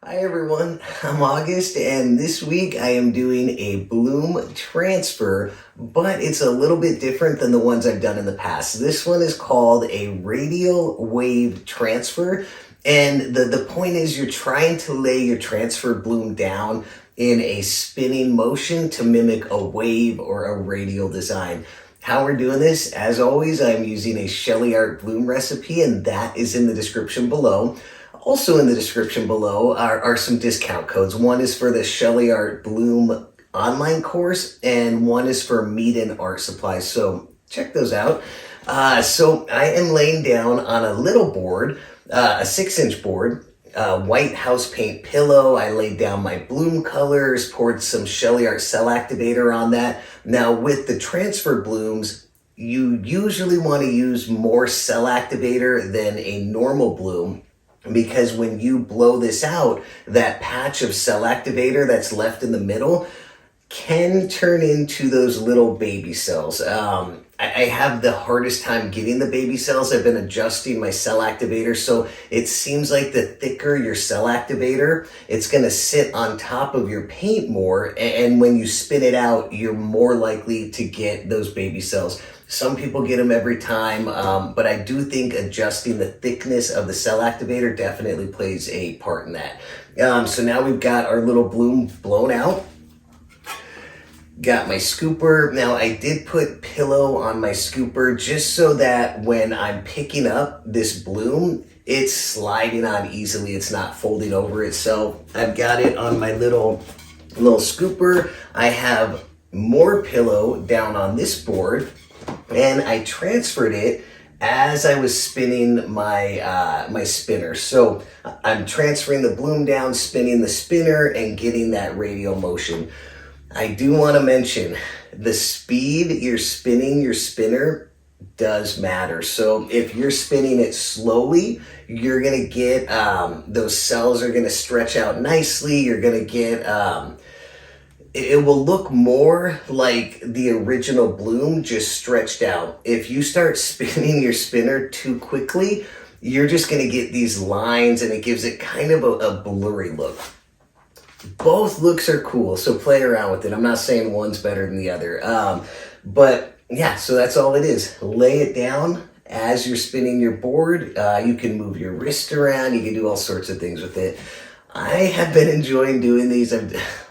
Hi everyone, I'm August and this week I am doing a bloom transfer, but it's a little bit different than the ones I've done in the past. This one is called a radial wave transfer, and the point is you're trying to lay your transfer bloom down in a spinning motion to mimic a wave or a radial design. How we're doing this, as always, I'm using a SHELEE Art bloom recipe, and that is in the description below. Also in the description below are some discount codes. One is for the SHELEE Art Bloom online course, and one is for Meet Art Supplies. So check those out. So I am laying down on a little board, a 6-inch board, white house paint pillow. I laid down my bloom colors, poured some SHELEE Art Cell Activator on that. Now with the transfer blooms, you usually want to use more cell activator than a normal bloom, because when you blow this out, that patch of cell activator that's left in the middle can turn into those little baby cells. I have the hardest time getting the baby cells. I've been adjusting my cell activator, so it seems like the thicker your cell activator, it's gonna sit on top of your paint more, and when you spin it out, you're more likely to get those baby cells. Some people get them every time, but I do think adjusting the thickness of the cell activator definitely plays a part in that. So now we've got our little bloom blown out. Got my scooper. Now I did put pillow on my scooper just so that when I'm picking up this bloom, it's sliding on easily. It's not folding over itself. I've got it on my little scooper. I have more pillow down on this board, and I transferred it as I was spinning my my spinner. So I'm transferring the bloom down, spinning the spinner, and getting that radial motion. I do want to mention the speed you're spinning your spinner does matter. So if you're spinning it slowly, you're going to get, those cells are going to stretch out nicely. You're going to get, it will look more like the original bloom just stretched out. If you start spinning your spinner too quickly, you're just going to get these lines, and it gives it kind of a blurry look. Both looks are cool, so play around with it. I'm not saying one's better than the other. But yeah, so that's all it is. Lay it down as you're spinning your board. You can move your wrist around. You can do all sorts of things with it. I have been enjoying doing these.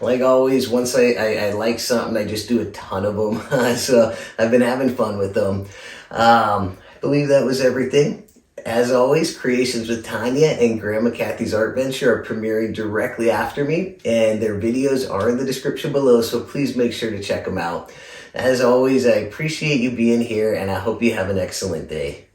Like always, once I like something, I just do a ton of them. So I've been having fun with them. I believe that was everything. As always, Creations with Tanya and Grandma Kathy's Art Venture are premiering directly after me, and their videos are in the description below, so please make sure to check them out. As always, I appreciate you being here, and I hope you have an excellent day.